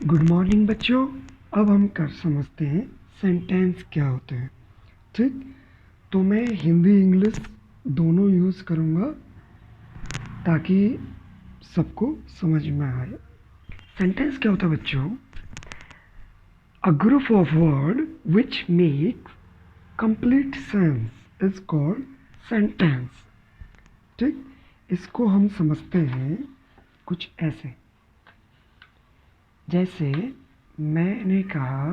Good morning बच्चों। अब हम कर समझते हैं सेंटेंस क्या होते हैं। ठीक, तो मैं हिंदी इंग्लिश दोनों यूज़ करूँगा ताकि सबको समझ में आए। सेंटेंस क्या होता है बच्चों? A group of word which makes complete sense is called sentence. ठीक, इसको हम समझते हैं कुछ ऐसे, जैसे मैंने कहा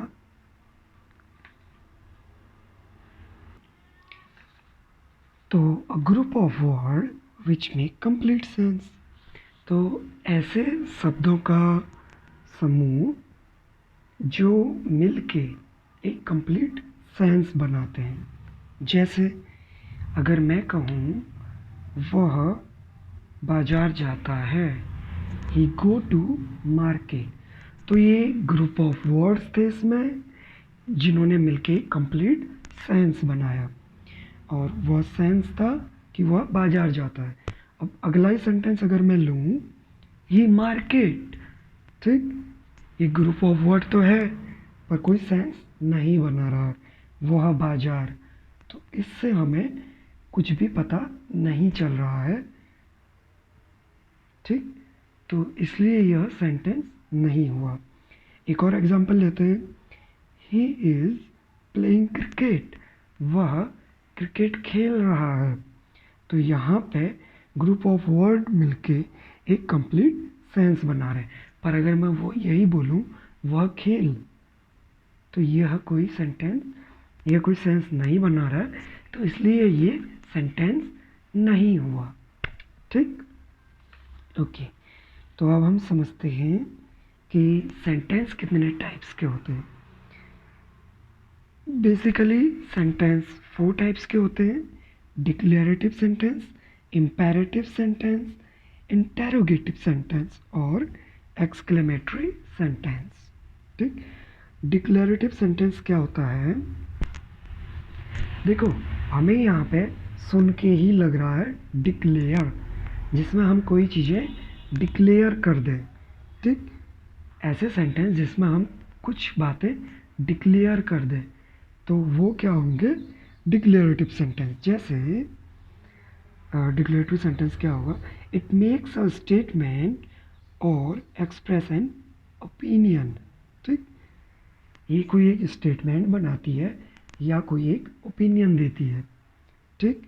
तो a group of word which make complete sense, तो ऐसे शब्दों का समूह जो मिलके एक कंप्लीट सेंस बनाते हैं। जैसे अगर मैं कहूँ वह बाजार जाता है, ही गो टू मार्केट, तो ये ग्रुप ऑफ वर्ड्स थे इसमें जिन्होंने मिलके कंप्लीट सेंस बनाया, और वह सेंस था कि वह बाजार जाता है। अब अगला ही सेंटेंस अगर मैं लूँ, ही मार्केट, ठीक, ये ग्रुप ऑफ वर्ड तो है पर कोई सेंस नहीं बना रहा, वह बाजार, तो इससे हमें कुछ भी पता नहीं चल रहा है। ठीक, तो इसलिए यह सेंटेंस नहीं हुआ। एक और एग्जांपल लेते हैं, ही इज़ प्लेइंग क्रिकेट, वह क्रिकेट खेल रहा है, तो यहाँ पे ग्रुप ऑफ वर्ड मिलके एक कंप्लीट सेंस बना रहे हैं। पर अगर मैं वो यही बोलूँ वह खेल, तो यह कोई सेंटेंस, यह कोई सेंस नहीं बना रहा है, तो इसलिए ये सेंटेंस नहीं हुआ। ठीक, ओके, तो अब हम समझते हैं कि सेंटेंस कितने टाइप्स के होते हैं। बेसिकली सेंटेंस 4 टाइप्स के होते हैं: declarative sentence, imperative sentence, interrogative sentence और एक्सक्लेमेटरी सेंटेंस। ठीक, डिक्लेरेटिव सेंटेंस क्या होता है? देखो, हमें यहाँ पे सुन के ही लग रहा है डिक्लेयर, जिसमें हम कोई चीज़ें डिक्लेयर कर दें। ठीक, ऐसे सेंटेंस जिसमें हम कुछ बातें डिक्लेयर कर दें, तो वो क्या होंगे? Declarative sentence. जैसे डिक्लेरेटिव सेंटेंस क्या होगा? इट मेक्स अ स्टेटमेंट और एक्सप्रेस एन ओपिनियन। ठीक, ये कोई एक स्टेटमेंट बनाती है या कोई एक ओपिनियन देती है। ठीक,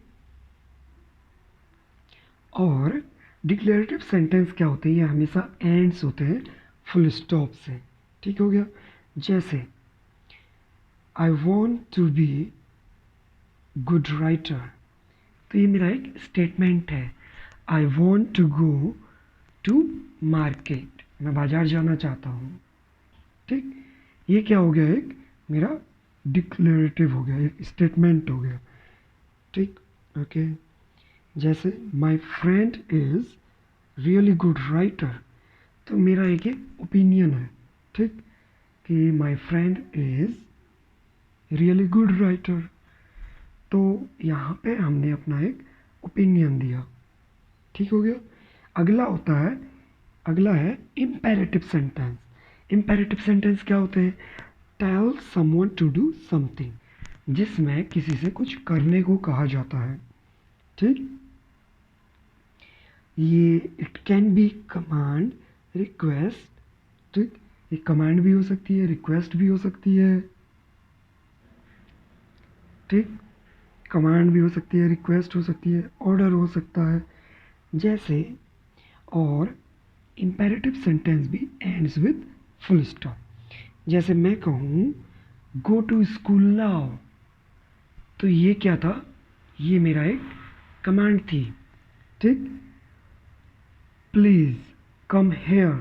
और डिक्लेरेटिव सेंटेंस क्या होते हैं? ये हमेशा एंड्स होते हैं फुल स्टॉप से। ठीक हो गया? जैसे I want to be good writer, तो ये मेरा एक स्टेटमेंट है। I want to go to market, मैं बाजार जाना चाहता हूँ। ठीक, ये क्या हो गया? एक मेरा डिक्लेरेटिव हो गया, एक स्टेटमेंट हो गया। ठीक, ओके। जैसे my friend is really good writer, तो मेरा एक ओपिनियन है। ठीक, कि my friend is really good writer, तो यहाँ पे हमने अपना एक ओपिनियन दिया। ठीक हो गया? अगला होता है, अगला है इम्पेरेटिव सेंटेंस। इम्पेरेटिव सेंटेंस क्या होते हैं? Tell someone to do something, जिसमें किसी से कुछ करने को कहा जाता है। ठीक, ये it can be command, request. ठीक, ये कमांड भी हो सकती है, रिक्वेस्ट भी हो सकती है। ठीक, कमांड भी हो सकती है, रिक्वेस्ट हो सकती है, ऑर्डर हो सकता है। जैसे, और इम्पेरेटिव सेंटेंस भी एंड्स विद फुल स्टॉप। जैसे मैं कहूँ गो टू स्कूल नाउ, तो ये क्या था? ये मेरा एक कमांड थी। ठीक, प्लीज कम हेयर।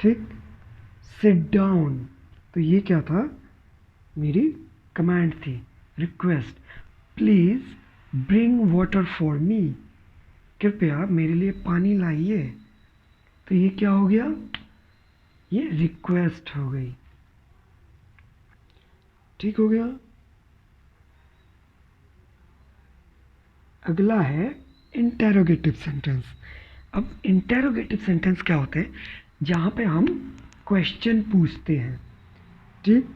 ठीक, सिट डाउन, तो ये क्या था? मेरी कमांड थी। Request, please bring water for me, कृपया मेरे लिए पानी लाइए, तो ये क्या हो गया? ये रिक्वेस्ट हो गई। ठीक हो गया? अगला है इंटेरोगेटिव सेंटेंस। अब इंटेरोगेटिव सेंटेंस क्या होते हैं? जहाँ पे हम क्वेश्चन पूछते हैं, ठीक,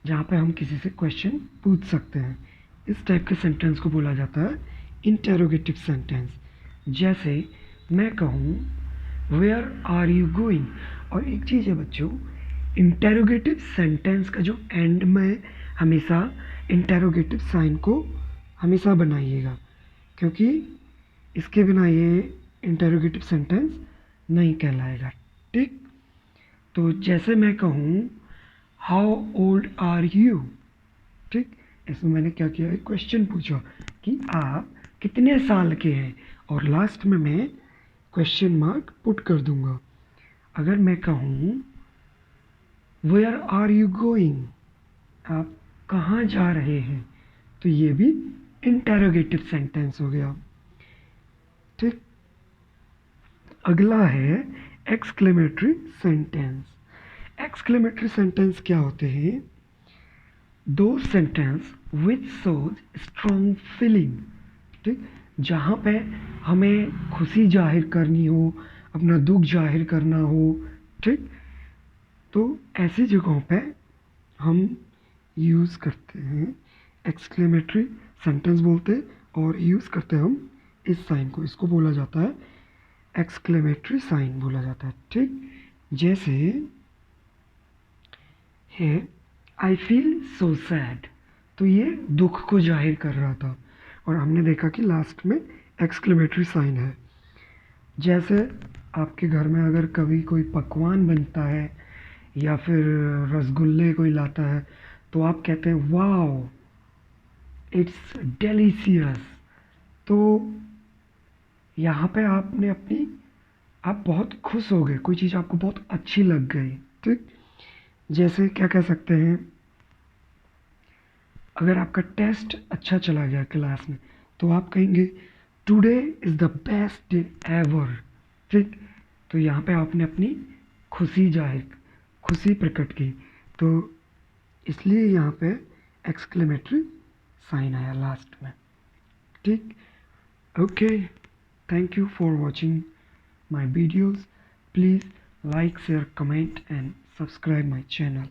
जहाँ पे हम किसी से क्वेश्चन पूछ सकते हैं। इस टाइप के सेंटेंस को बोला जाता है इंटेरोगेटिव सेंटेंस। जैसे मैं कहूँ वेयर आर यू गोइंग। और एक चीज़ है बच्चों, इंटेरोगेटिव सेंटेंस का जो एंड में हमेशा इंटेरोगेटिव साइन को हमेशा बनाइएगा, क्योंकि इसके बिना ये इंटेरोगेटिव सेंटेंस नहीं कहलाएगा, ठीक। तो जैसे मैं कहूँ हाउ ओल्ड आर यू, ठीक, इसमें मैंने क्या किया, एक क्वेश्चन पूछा कि आप कितने साल के हैं, और लास्ट में मैं क्वेश्चन मार्क पुट कर दूंगा। अगर मैं कहूँ वेयर आर यू गोइंग, आप कहाँ जा रहे हैं, तो ये भी इंटेरोगेटिव सेंटेंस हो गया, ठीक। अगला है एक्सक्लेमेटरी सेंटेंस। एक्सक्लेमेटरी सेंटेंस क्या होते हैं? दो sentence which shows strong feeling, ठीक, जहाँ पे हमें खुशी जाहिर करनी हो, अपना दुख जाहिर करना हो, ठीक, तो ऐसी जगहों पे हम यूज़ करते हैं एक्सक्लेमेटरी सेंटेंस बोलते हैं, और यूज़ करते हैं हम इस साइन को, इसको बोला जाता है एक्सक्लेमेटरी साइन बोला जाता है, ठीक। जैसे है आई फील सो सैड, तो ये दुख को जाहिर कर रहा था, और हमने देखा कि लास्ट में एक्सक्लेमेटरी साइन है। जैसे आपके घर में अगर कभी कोई पकवान बनता है या फिर रसगुल्ले कोई लाता है, तो आप कहते हैं वाओ इट्स डेलीशियस। तो यहाँ पे आपने अपनी, आप बहुत खुश हो गए, कोई चीज़ आपको बहुत अच्छी लग गई, ठीक। जैसे क्या कह सकते हैं, अगर आपका टेस्ट अच्छा चला गया क्लास में, तो आप कहेंगे today is the best day ever, ठीक। तो यहाँ पे आपने अपनी खुशी प्रकट की, तो इसलिए यहाँ पे एक्सक्लेमेटरी साइन आया लास्ट में, ठीक। Okay, thank you for watching my videos. Please like, share, comment and subscribe my channel.